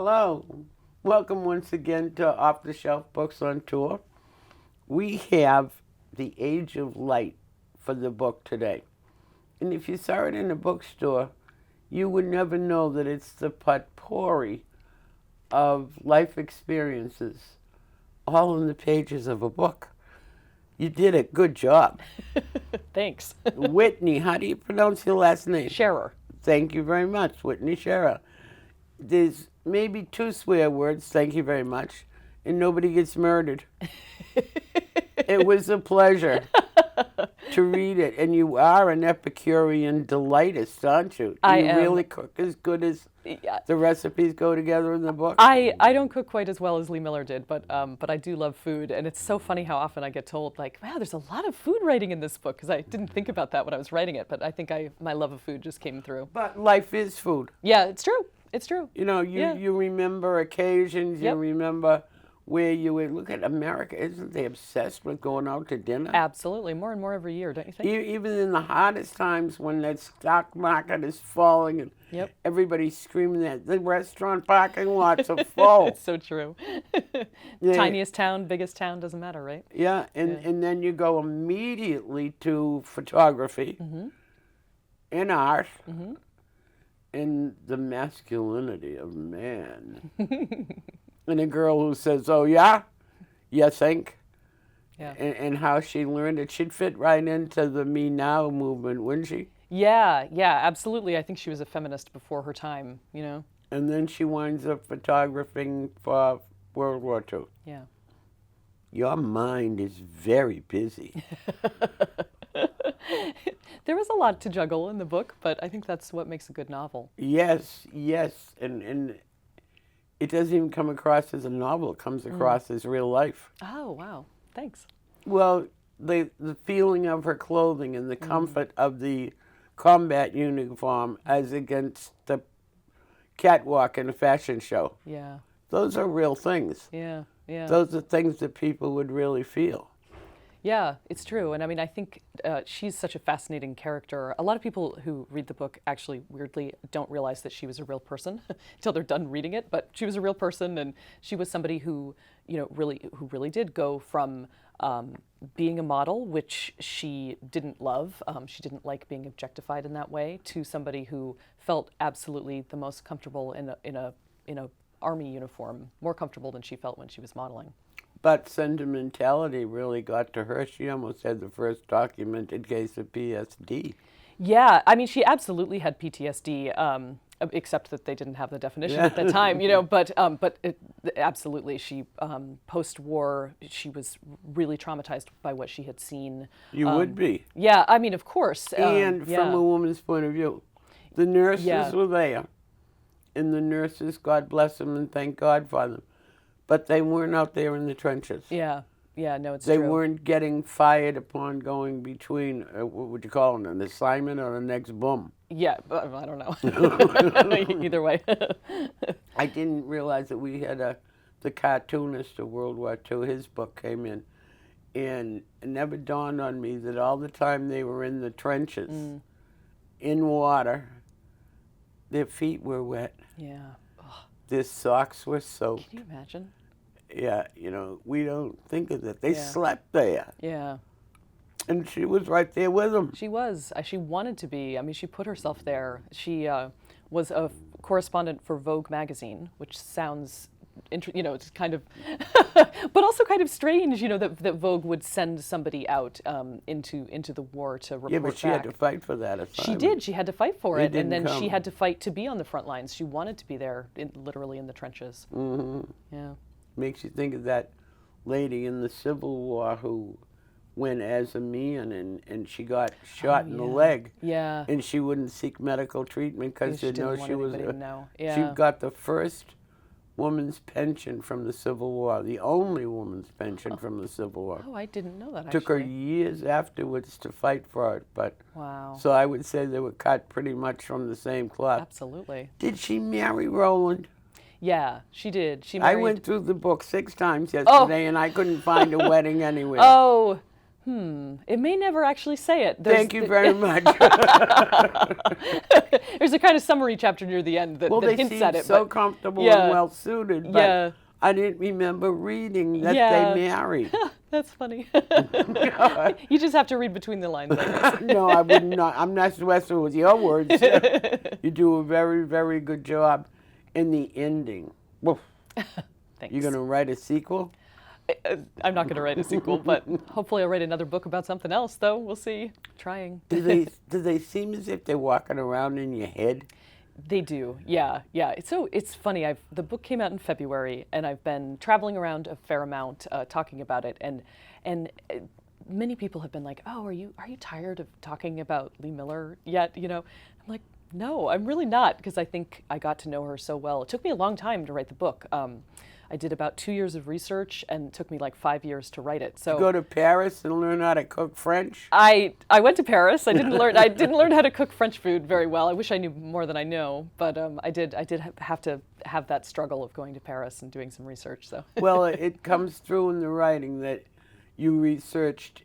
Hello. Welcome once again to Off the Shelf Books on Tour. We have The Age of Light for the book today. And if you saw it in a bookstore, you would never know that it's the potpourri of life experiences all in the pages of a book. You did a good job. Thanks. Whitney, how do you pronounce your last name? Scharer. Thank you very much, Whitney Scharer. There's maybe 2 swear words, thank you very much, and nobody gets murdered. It was a pleasure to read it, and you are an Epicurean delightist, aren't you? I You am. really cook as good as the recipes go together in the book? I don't cook quite as well as Lee Miller did, but I do love food, and it's so funny how often I get told, like, wow, there's a lot of food writing in this book, because I didn't think about that when I was writing it, but I think my love of food just came through. But life is food. Yeah, it's true. It's true. You know, you remember occasions, you Yep. remember where you would look at America. Isn't they obsessed with going out to dinner? Absolutely. More and more every year, don't you think? Even in the hardest times when the stock market is falling and Yep. everybody's screaming that the restaurant parking lots are full. It's so true. Yeah. Tiniest town, biggest town, doesn't matter, right? Yeah, and then you go immediately to photography and art and the masculinity of man. And a girl who says, oh yeah, you think? Yeah. And how she learned it. She'd fit right into the Me Now movement, wouldn't she? Yeah, absolutely. I think she was a feminist before her time, you know? And then she winds up photographing for World War II. Yeah. Your mind is very busy. There was a lot to juggle in the book, but I think that's what makes a good novel. Yes, and it doesn't even come across as a novel. It comes across as real life. Oh, wow. Thanks. Well, the feeling of her clothing and the comfort of the combat uniform as against the catwalk in a fashion show. Yeah. Those are real things. Yeah. Those are things that people would really feel. Yeah, it's true. And I mean, I think she's such a fascinating character. A lot of people who read the book actually, weirdly, don't realize that she was a real person until they're done reading it. But she was a real person, and she was somebody who, really did go from being a model, which she didn't love. She didn't like being objectified in that way, to somebody who felt absolutely the most comfortable in a army uniform, more comfortable than she felt when she was modeling. But sentimentality really got to her. She almost had the first documented case of PSD. Yeah, I mean, she absolutely had PTSD, except that they didn't have the definition at the time, But absolutely, she post-war, she was really traumatized by what she had seen. You would be. Yeah, I mean, of course. And from a woman's point of view, the nurses were there, and the nurses, God bless them and thank God for them. But they weren't out there in the trenches. Yeah, no, it's true. They true. weren't getting fired upon going between, what would you call it, an assignment or the next boom. Yeah, I don't know. Either way. I didn't realize that we had the cartoonist of World War II, his book came in. And it never dawned on me that all the time they were in the trenches, in water, their feet were wet. Yeah. Their socks were soaked. Can you imagine? Yeah, we don't think of that. They slept there. Yeah. And she was right there with them. She was. She wanted to be. I mean, she put herself there. She was a correspondent for Vogue magazine, which sounds, it's kind of, but also kind of strange, that Vogue would send somebody out into the war to report back. Yeah, but she had to fight for that assignment. She did. She had to fight for it, and then come. she had to fight to be on the front lines. She wanted to be there, literally in the trenches. Mm-hmm. Yeah. Makes you think of that lady in the Civil War who went as a man and she got shot in the leg. Yeah. And she wouldn't seek medical treatment because she she didn't was. want anybody to know. Yeah. She got the first woman's pension from the Civil War, the only woman's pension from the Civil War. Oh, I didn't know that. Took her years afterwards to fight for it, but wow. So I would say they were cut pretty much from the same cloth. Absolutely. Did she marry Roland? Yeah, she did. She married... I went through the book 6 times yesterday, and I couldn't find a wedding anywhere. Oh, It may never actually say it. Thank you very much. There's a kind of summary chapter near the end that, Well, that they hints seem at it. so but comfortable yeah, and well suited, but yeah, I didn't remember reading that Yeah. they married. that's funny. You just have to read between the lines, I guess. No, I would not. I'm not wrestling with your words. You do a very, very good job in the ending. Woof. Thanks. You're going to write a sequel? I'm not going to write a sequel, but hopefully I'll write another book about something else, though. We'll see. Trying. Do they seem as if they're walking around in your head? They do, yeah. It's funny. The book came out in February, and I've been traveling around a fair amount, talking about it, and many people have been like, "Oh, are you tired of talking about Lee Miller yet?" I'm like, "No, I'm really not," because I think I got to know her so well. It took me a long time to write the book. I did about 2 years of research, and it took me like 5 years to write it. So Go to Paris and learn how to cook French? I went to Paris. I didn't learn how to cook French food very well. I wish I knew more than I know, but I did have to have that struggle of going to Paris and doing some research. So Well, it comes through in the writing that you researched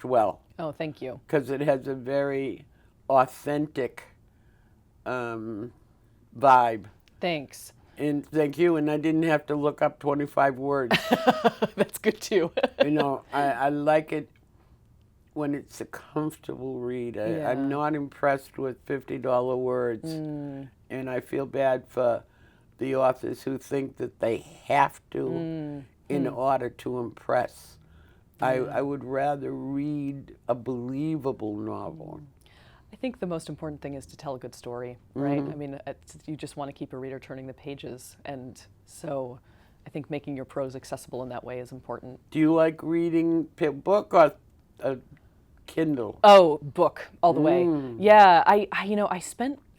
well, oh, thank you. because it has a very authentic vibe. Thanks. And thank you. And I didn't have to look up 25 words. That's good too. I like it when it's a comfortable read. Yeah. I'm not impressed with $50 words. And I feel bad for the authors who think that they have to in order to impress. I would rather read a believable novel. I think the most important thing is to tell a good story, right? I mean, you just want to keep a reader turning the pages, and so I think making your prose accessible in that way is important. Do you like reading book or Kindle? Oh, book all the way. Yeah, I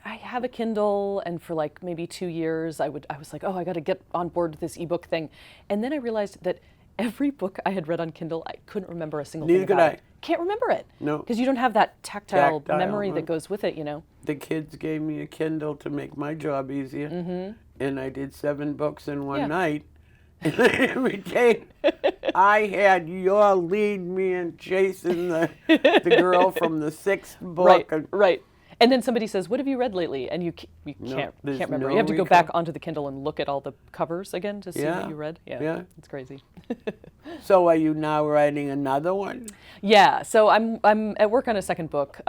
have a Kindle, and for like maybe 2 years, I was like, oh, I got to get on board with this ebook thing, and then I realized that every book I had read on Kindle, I couldn't remember a single Neither thing could about I. it. Can't remember it. No. Because you don't have that tactile memory huh? that goes with it, The kids gave me a Kindle to make my job easier, and I did 7 books in one Yeah. night. And every day, I had your lead man chasing the girl from the 6th book. Right, and right. And then somebody says, "What have you read lately?" And you can't there's remember. no You have to go recall. back onto the Kindle and look at all the covers again to see Yeah, what you read. yeah. It's crazy. So are you now writing another one? Yeah, so I'm at work on a second book.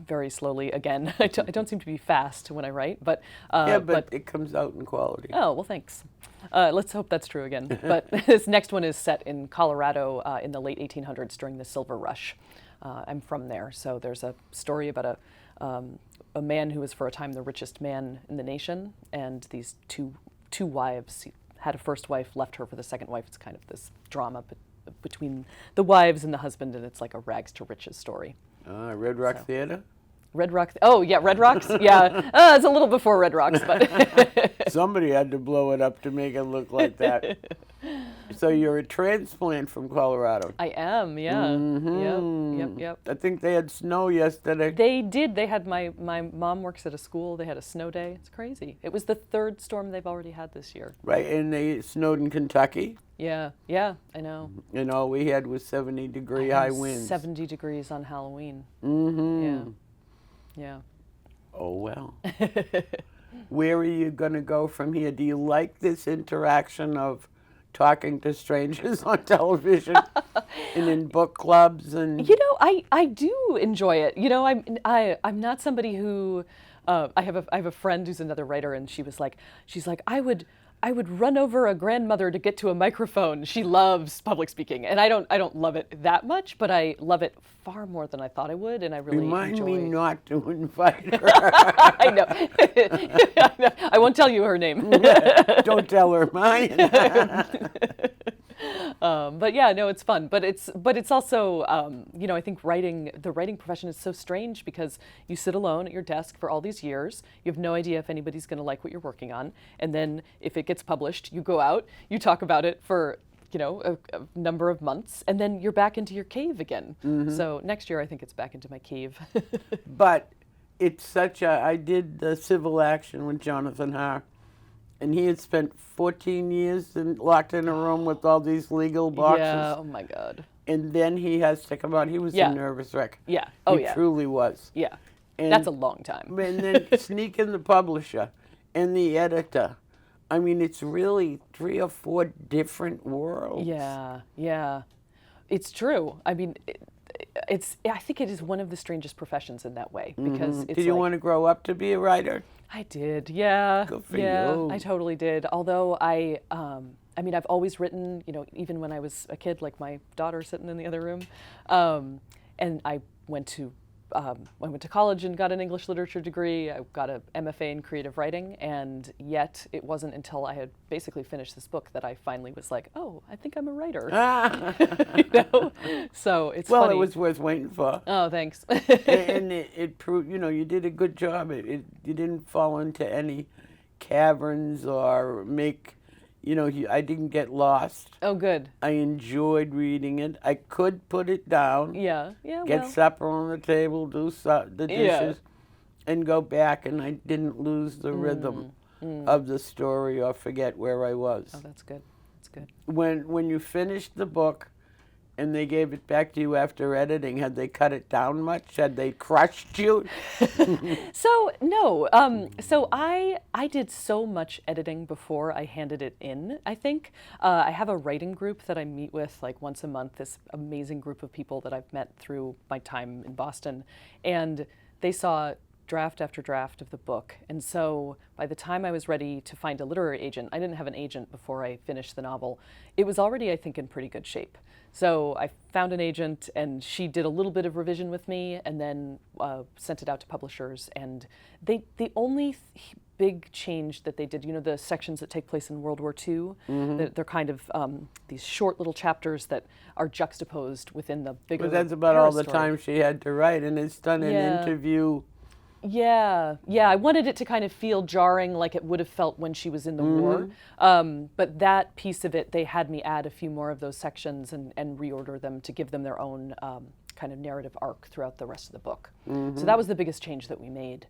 Very slowly again. I don't seem to be fast when I write, but But it comes out in quality. oh well, thanks. Let's hope that's true again. But this next one is set in Colorado in the late 1800s during the Silver Rush. I'm from there, so there's a story about a man who was for a time the richest man in the nation, and these two wives. He had a first wife, left her for the second wife. It's kind of this drama between the wives and the husband, and it's like a rags to riches story. Red Rock Theater? Red Rock. Oh yeah, Red Rocks. Yeah, it's a little before Red Rocks, but Somebody had to blow it up to make it look like that. So you're a transplant from Colorado. I am. Yeah. Yep. I think they had snow yesterday. They did. They had my mom works at a school. They had a snow day. It's crazy. It was the 3rd storm they've already had this year. Right, and they snowed in Kentucky, Yeah, I know. and all we had was 70-degree high winds. 70 degrees on Halloween. Yeah. Oh, well. Where are you going to go from here? Do you like this interaction of talking to strangers on television and in book clubs? And I do enjoy it. I'm not somebody who I have a friend who's another writer, and she's like I would run over a grandmother to get to a microphone. She loves public speaking, and I don't love it that much, but I love it far more than I thought I would, and I really remind enjoy. me not to invite her. I know. I won't tell you her name. Don't tell her mine. But yeah, no, it's fun. But it's also, I think the writing profession is so strange because you sit alone at your desk for all these years. You have no idea if anybody's going to like what you're working on. And then if it gets published, you go out, you talk about it for, a number of months, and then you're back into your cave again. So next year, I think it's back into my cave. But it's I did the civil action with Jonathan Haar. And he had spent 14 years locked in a room with all these legal boxes. Yeah, oh my God. and then he has to come out. He was Yeah. a nervous wreck. Yeah. Oh, He yeah. truly was. Yeah. And, That's a long time. And then sneak in the publisher and the editor. I mean, it's really 3 or 4 different worlds. Yeah. Yeah. It's true. I mean, I think it is one of the strangest professions in that way because it's Did you like, want to grow up to be a writer? I did, yeah. Good for yeah, you. I totally did. Although I mean, I've always written, you know, even when I was a kid, like my daughter sitting in the other room. And I went to college and got an English literature degree. I got a MFA in creative writing, and yet it wasn't until I had basically finished this book that I finally was like, oh, I think I'm a writer. You know? So it's Well, funny. it was worth waiting for. Oh, thanks. And it proved, you know, you did a good job. You didn't fall into any caverns or make, you know, I didn't get lost. Oh, good. I enjoyed reading it. I could put it down, Yeah, get well, supper on the table, do the dishes, and go back, and I didn't lose the rhythm of the story or forget where I was. oh, that's good. That's good. When you finished the book and they gave it back to you after editing, had they cut it down much? Had they crushed you? So no, so I did so much editing before I handed it in. I think I have a writing group that I meet with like once a month. This amazing group of people that I've met through my time in Boston, and they saw draft after draft of the book. And so by the time I was ready to find a literary agent, I didn't have an agent before I finished the novel. It was already, I think, in pretty good shape. So I found an agent, and she did a little bit of revision with me, and then sent it out to publishers. And the only big change that they did, you know, the sections that take place in World War II, they're kind of these short little chapters that are juxtaposed within the bigger. But that's about all the story. time she had to write, and it's done an Yeah. interview. Yeah, I wanted it to kind of feel jarring like it would have felt when she was in the war. But that piece of it, they had me add a few more of those sections and reorder them to give them their own kind of narrative arc throughout the rest of the book. So that was the biggest change that we made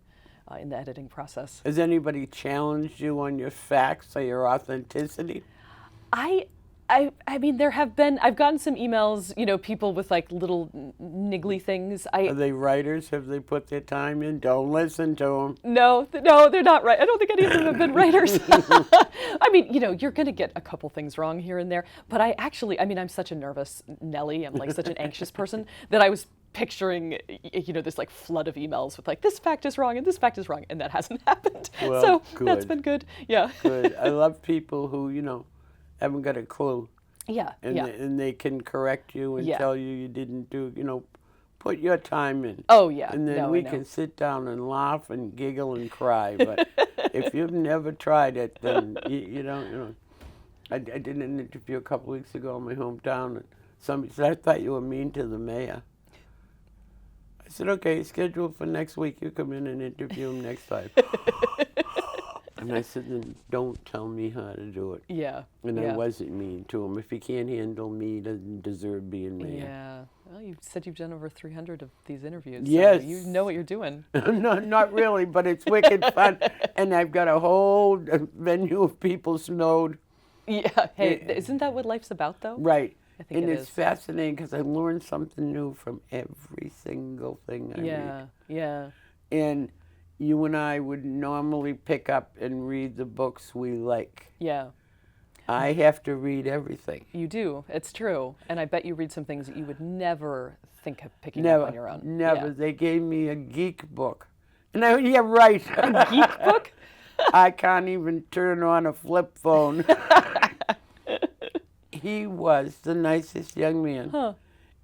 in the editing process. Has anybody challenged you on your facts or your authenticity? I mean, I've gotten some emails, you know, people with like little niggly things. Are they writers? Have they put their time in? Don't listen to them. No, they're not right. I don't think any of them have been writers. I mean, you know, you're going to get a couple things wrong here and there. But I'm such a nervous Nelly. I'm like such an anxious person that I was picturing, you know, this like flood of emails with like, this fact is wrong and this fact is wrong. And that hasn't happened. Well, so good. That's been good. Yeah. Good. I love people who, you know, haven't got a clue. Yeah. And they can correct you and Yeah. tell you didn't do, you know, put your time in. Oh, yeah. And then No, I we know. can sit down and laugh and giggle and cry. But if you've never tried it, then you don't, you know. I did an interview a couple weeks ago in my hometown, and somebody said, I thought you were mean to the mayor. I said, okay, scheduled for next week. You come in and interview him next time. And I said, then don't tell me how to do it. Yeah. And yeah. I wasn't mean to him. If he can't handle me, he doesn't deserve being mayor. Yeah. Well, you said you've done over 300 of these interviews. Yes. So you know what you're doing. No, not really, but it's wicked fun. And I've got a whole venue of people snowed. Yeah. Hey, Yeah. isn't that what life's about, though? Right. I think And it it's is. fascinating because I learned something new from every single thing I read. Yeah. Yeah. And you and I would normally pick up and read the books we like. Yeah. I have to read everything. You do. It's true. And I bet you read some things that you would never think of picking Never, up on your own. never. Yeah. They gave me a geek book. And I, yeah, right. A geek book? I can't even turn on a flip phone. He was the nicest young man. Huh.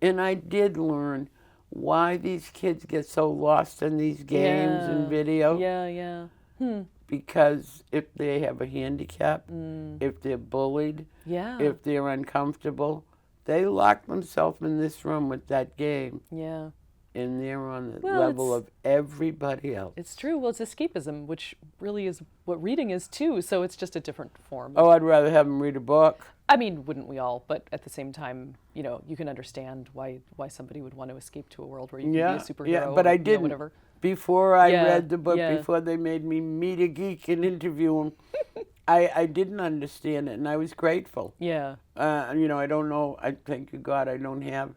And I did learn why these kids get so lost in these games and video. Yeah. Because if they have a handicap, if they're bullied, Yeah. if they're uncomfortable, they lock themselves in this room with that game. Yeah. And they're on the Well, level of everybody else. It's true. Well, it's escapism, which really is what reading is too. So it's just a different form. Oh, I'd rather have them read a book. I mean, wouldn't we all? But at the same time, you know, you can understand why somebody would want to escape to a world where you can be a superhero. Yeah, but or, I you know, didn't. whatever. Before I Yeah, read the book, yeah. before they made me meet a geek and interview him, I didn't understand it, and I was grateful. Yeah. I don't know. I thank you God I don't have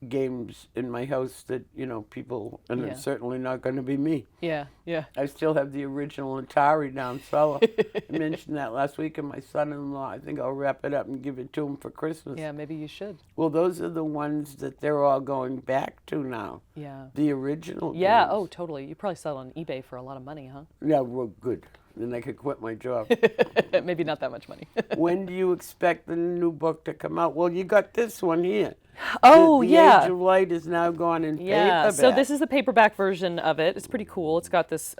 games in my house that people, and Yeah. it's certainly not going to be me. Yeah. Yeah. I still have the original Atari down cellar. I mentioned that last week, and my son-in-law, I think I'll wrap it up and give it to him for Christmas. Yeah, maybe you should. Well, those are the ones that they're all going back to now. Yeah. The original Yeah, games. oh, totally. You probably sell it on eBay for a lot of money, huh? Yeah, well, good. Then I could quit my job. Maybe not that much money. When do you expect the new book to come out? Well, you got this one here. Oh, the yeah. Age of Light is now gone in Yeah, paperback. so this is the paperback version of it. It's pretty cool. It's got this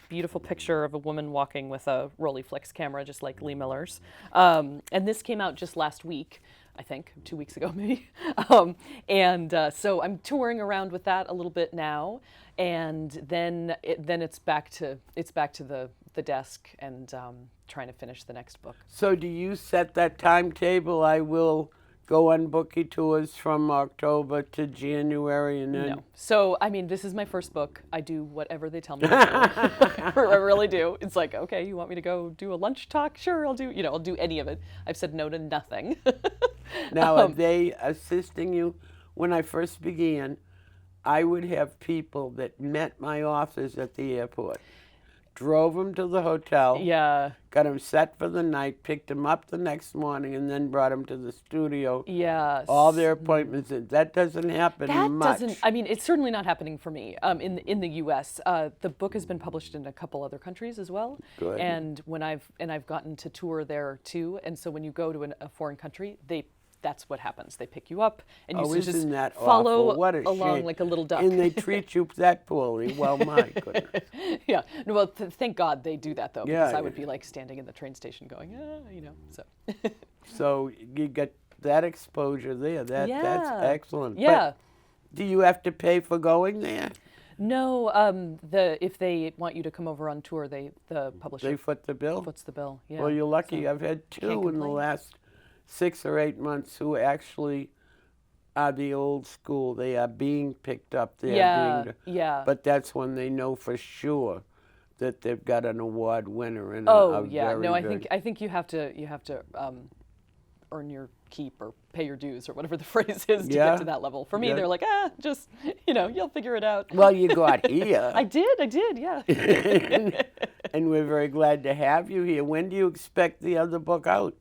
beautiful picture of a woman walking with a Rolleiflex camera, just like Lee Miller's. And this came out just last week, I think, 2 weeks ago maybe. So I'm touring around with that a little bit now, and then it's back to the desk and trying to finish the next book. So do you set that timetable? I will go on bookie tours from October to January, and then... No. So, I mean, this is my first book. I do whatever they tell me to do. I really do. It's like, okay, you want me to go do a lunch talk? Sure, I'll do any of it. I've said no to nothing. Now, are they assisting you? When I first began, I would have people that met my authors at the airport, drove them to the hotel, Yeah. got them set for the night, picked them up the next morning, and then brought them to the studio. Yes. All their appointments. That doesn't happen That much. doesn't. I mean, it's certainly not happening for me. In the U.S., the book has been published in a couple other countries as well. Good. And I've gotten to tour there too. And so when you go to a foreign country, that's what happens. They pick you up, and you Oh, just isn't that follow awful? What a along shame. like a little duck. And they treat you that poorly. Well, my goodness. Yeah. No, well, thank God they do that though, because Yeah. I would be like standing in the train station going, so. So you get that exposure there. That's Yeah. excellent. Yeah. But do you have to pay for going there? No, if they want you to come over on tour, the publisher They foot the bill? foots the bill. Yeah. Well, you're lucky. So, I've had can't two in the complain. last 6 or 8 months who actually are the old school. They are being picked up. They are being, yeah. but that's when they know for sure that they've got an award winner and Oh a yeah, very no, good. I think you have to earn your keep or pay your dues or whatever the phrase is to Yeah. get to that level. For me, Yeah. they're like, just you'll figure it out. Well, you got here. I did, yeah. And we're very glad to have you here. When do you expect the other book out?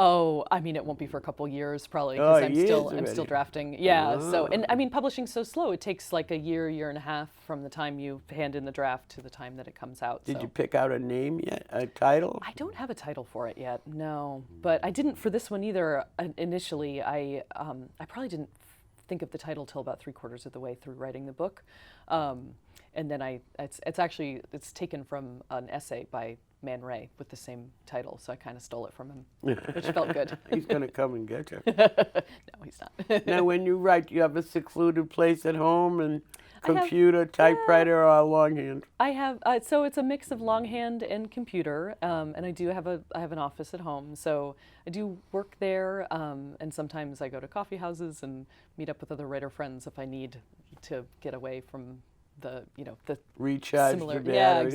Oh, I mean, it won't be for a couple years probably Oh, because I'm still already. drafting. Yeah. So, Oh. and I mean, publishing's so slow. It takes like a year and a half from the time you hand in the draft to the time that it comes out. Did so. you pick out a name yet? A title? I don't have a title for it yet, no. But I didn't for this one either. Initially, I probably didn't think of the title till about 3/4 of the way through writing the book, and then it's taken from an essay by Man Ray with the same title, so I kind of stole it from him, which felt good. He's going to come and get you. No, he's not. Now, when you write, you have a secluded place at home and I have- computer, typewriter, or longhand? I have so it's a mix of longhand and computer, and I have an office at home, so I do work there, and sometimes I go to coffee houses and meet up with other writer friends if I need to get away from the Recharge similar. the Yeah, batteries.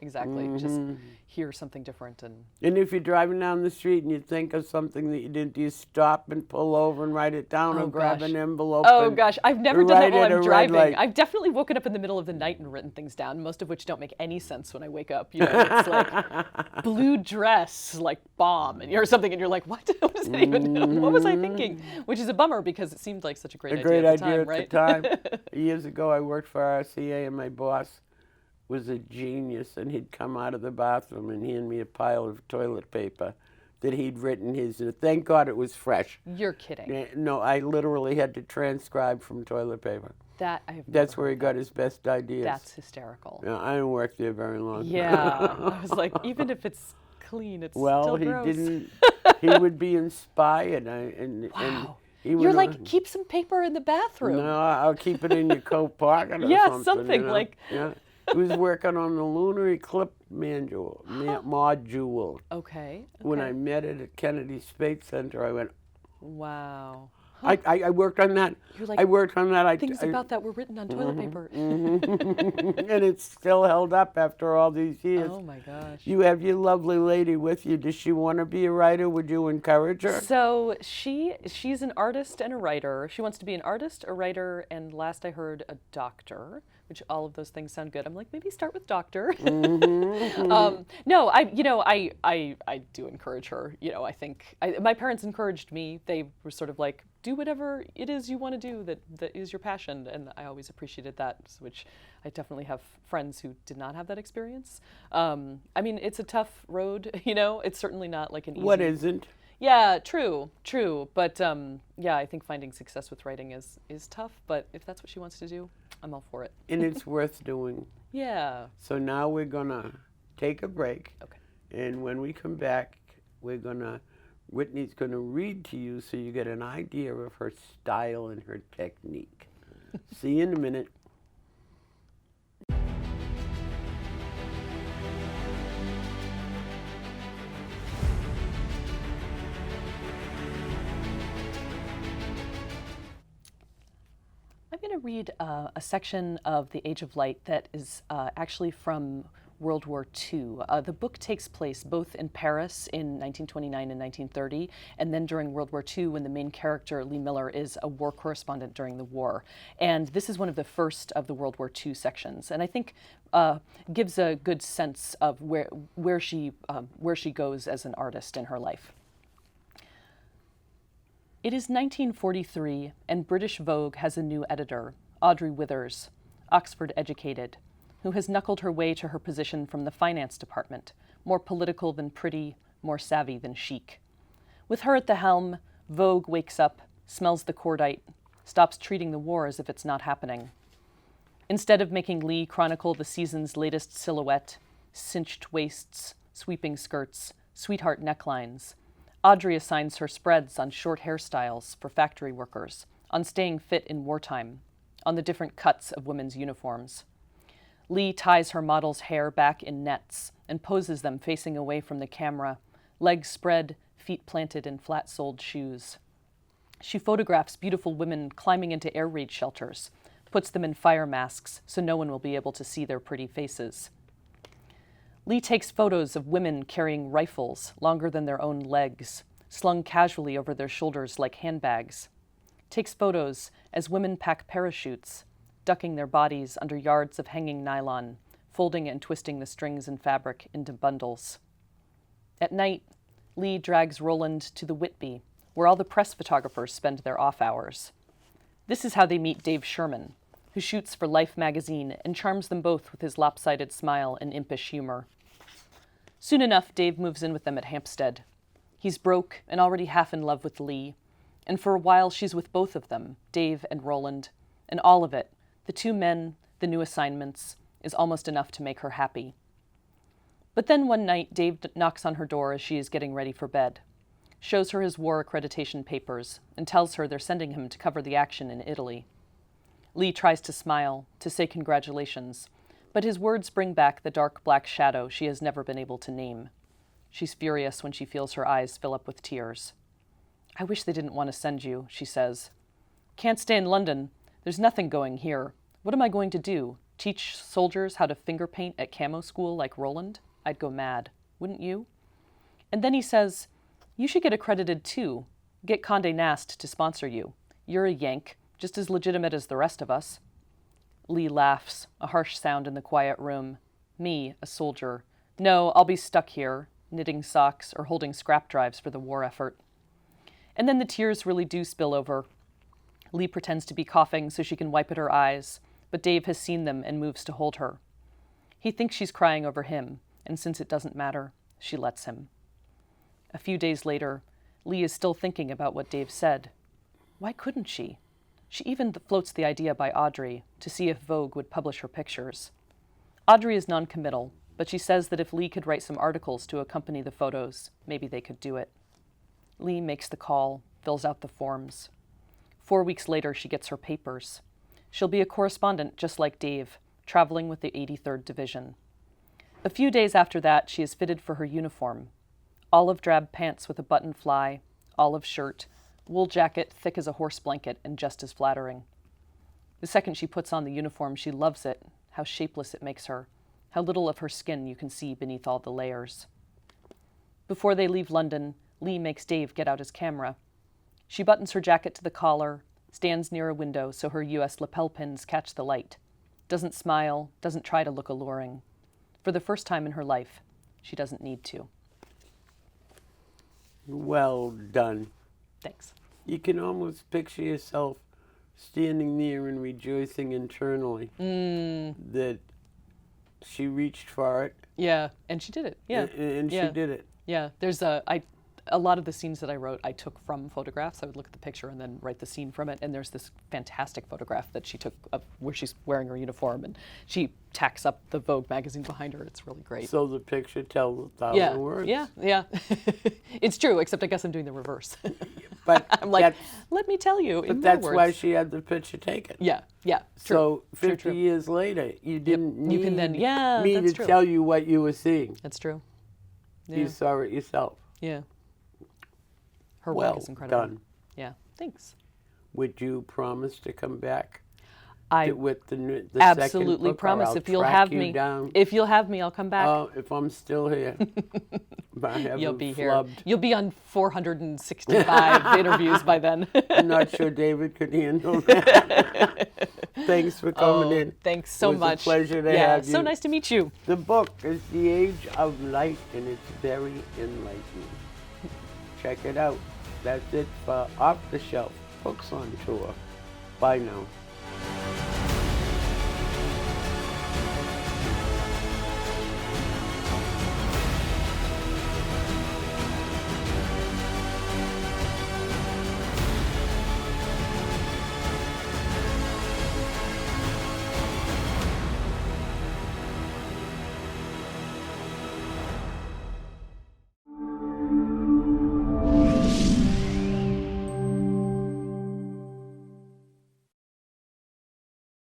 exactly. Just hear something different and. And if you're driving down the street and you think of something that you didn't, do you stop and pull over and write it down, or Oh, grab gosh. an envelope? Oh and gosh, I've never done that write while at a I'm red driving. light? I've definitely woken up in the middle of the night and written things down, most of which don't make any sense when I wake up. It's like blue dress, like bomb, and or something, and you're like, what? What does that even mean? What was I thinking? Which is a bummer because it seemed like such a great idea great at the idea time, right? at the time. Years ago, I worked for RCA, and my boss was a genius, and he'd come out of the bathroom and hand me a pile of toilet paper that he'd written his. Thank God it was fresh. You're kidding. No, I literally had to transcribe from toilet paper. That I have. That's never where he heard got that. his best ideas. That's hysterical. Yeah, I didn't work there very long. Yeah, I was like, even if it's clean, it's Well, still he gross. didn't. He would be inspired, and Wow. he would. You're like, keep some paper in the bathroom. No, I'll keep it in your coat pocket or Yeah, something. something, you know? like- Yeah. He was working on the lunar eclipse module. Okay. When okay. I met it at Kennedy Space Center, I went, Wow. I worked on that. You're like, I worked on that. things about that were written on toilet paper. And it's still held up after all these years. Oh my gosh. You have your lovely lady with you. Does she want to be a writer? Would you encourage her? So she's an artist and a writer. She wants to be an artist, a writer, and last I heard, a doctor. Which all of those things sound good. I'm like, maybe start with doctor. No, I do encourage her. You know, I think my parents encouraged me. They were sort of like, do whatever it is you want to do that is your passion, and I always appreciated that. Which I definitely have friends who did not have that experience. I mean, it's a tough road. You know, it's certainly not like an easy. What isn't? Yeah, true. But yeah, I think finding success with writing is tough. But if that's what she wants to do, I'm all for it. And it's worth doing. Yeah. So now we're gonna take a break. Okay. And when we come back, Whitney's gonna read to you so you get an idea of her style and her technique. See you in a minute. I'm going to read a section of The Age of Light that is actually from World War II. The book takes place both in Paris in 1929 and 1930, and then during World War II when the main character, Lee Miller, is a war correspondent during the war. And this is one of the first of the World War II sections, and I think gives a good sense of where she goes as an artist in her life. It is 1943, and British Vogue has a new editor, Audrey Withers, Oxford educated, who has knuckled her way to her position from the finance department, more political than pretty, more savvy than chic. With her at the helm, Vogue wakes up, smells the cordite, stops treating the war as if it's not happening. Instead of making Lee chronicle the season's latest silhouette, cinched waists, sweeping skirts, sweetheart necklines, Audrey assigns her spreads on short hairstyles for factory workers, on staying fit in wartime, on the different cuts of women's uniforms. Lee ties her model's hair back in nets and poses them facing away from the camera, legs spread, feet planted in flat-soled shoes. She photographs beautiful women climbing into air raid shelters, puts them in fire masks so no one will be able to see their pretty faces. Lee takes photos of women carrying rifles longer than their own legs, slung casually over their shoulders like handbags. Takes photos as women pack parachutes, ducking their bodies under yards of hanging nylon, folding and twisting the strings and fabric into bundles. At night, Lee drags Roland to the Whitby, where all the press photographers spend their off hours. This is how they meet Dave Sherman, who shoots for Life magazine and charms them both with his lopsided smile and impish humor. Soon enough, Dave moves in with them at Hampstead. He's broke and already half in love with Lee, and for a while she's with both of them, Dave and Roland, and all of it, the two men, the new assignments, is almost enough to make her happy. But then one night, Dave knocks on her door as she is getting ready for bed, shows her his war accreditation papers, and tells her they're sending him to cover the action in Italy. Lee tries to smile, to say congratulations, but his words bring back the dark black shadow she has never been able to name. She's furious when she feels her eyes fill up with tears. "I wish they didn't want to send you," she says. "Can't stay in London. There's nothing going here. What am I going to do? Teach soldiers how to finger paint at camo school like Roland? I'd go mad. Wouldn't you?" And then he says, "You should get accredited too. Get Condé Nast to sponsor you. You're a Yank, just as legitimate as the rest of us." Lee laughs, a harsh sound in the quiet room. Me, a soldier. No, I'll be stuck here, knitting socks or holding scrap drives for the war effort. And then the tears really do spill over. Lee pretends to be coughing so she can wipe at her eyes, but Dave has seen them and moves to hold her. He thinks she's crying over him, and since it doesn't matter, she lets him. A few days later, Lee is still thinking about what Dave said. Why couldn't she? She even floats the idea by Audrey to see if Vogue would publish her pictures. Audrey is noncommittal, but she says that if Lee could write some articles to accompany the photos, maybe they could do it. Lee makes the call, fills out the forms. 4 weeks later, she gets her papers. She'll be a correspondent just like Dave, traveling with the 83rd Division. A few days after that, she is fitted for her uniform. Olive drab pants with a button fly, olive shirt, wool jacket thick as a horse blanket and just as flattering. The second she puts on the uniform, she loves it, how shapeless it makes her, how little of her skin you can see beneath all the layers. Before they leave London, Lee makes Dave get out his camera. She buttons her jacket to the collar, stands near a window so her U.S. lapel pins catch the light, doesn't smile, doesn't try to look alluring. For the first time in her life, she doesn't need to. Well done. Thanks. You can almost picture yourself standing there and rejoicing internally that she reached for it. Yeah, and she did it. Yeah. And yeah. she did it. Yeah, there's a lot of the scenes that I wrote, I took from photographs. I would look at the picture and then write the scene from it. And there's this fantastic photograph that she took of where she's wearing her uniform and she tacks up the Vogue magazine behind her. It's really great. So the picture tells 1,000 words. Yeah. It's true, except I guess I'm doing the reverse. But I'm like, let me tell you in but more that's words. why she had the picture taken. Yeah. True. So 50 True. years later, you didn't need You can then, me that's to true. tell you what you were seeing. That's true. Yeah. You saw it yourself. Yeah. Her Well work is incredible. done. Yeah, thanks. Would you promise to come back I with the absolutely second book, or promise. I'll If you'll track have you me, down? if you'll have me, I'll come back. Oh, if I'm still here. I haven't You'll be here. flubbed. You'll be on 465 interviews by then. I'm not sure David could handle that. Thanks for coming in. Thanks so It was much. a pleasure to yeah, have you. so nice to meet you. The book is The Age of Light, and it's very enlightening. Check it out. That's it for Off the Shelf Books on Tour. Bye now.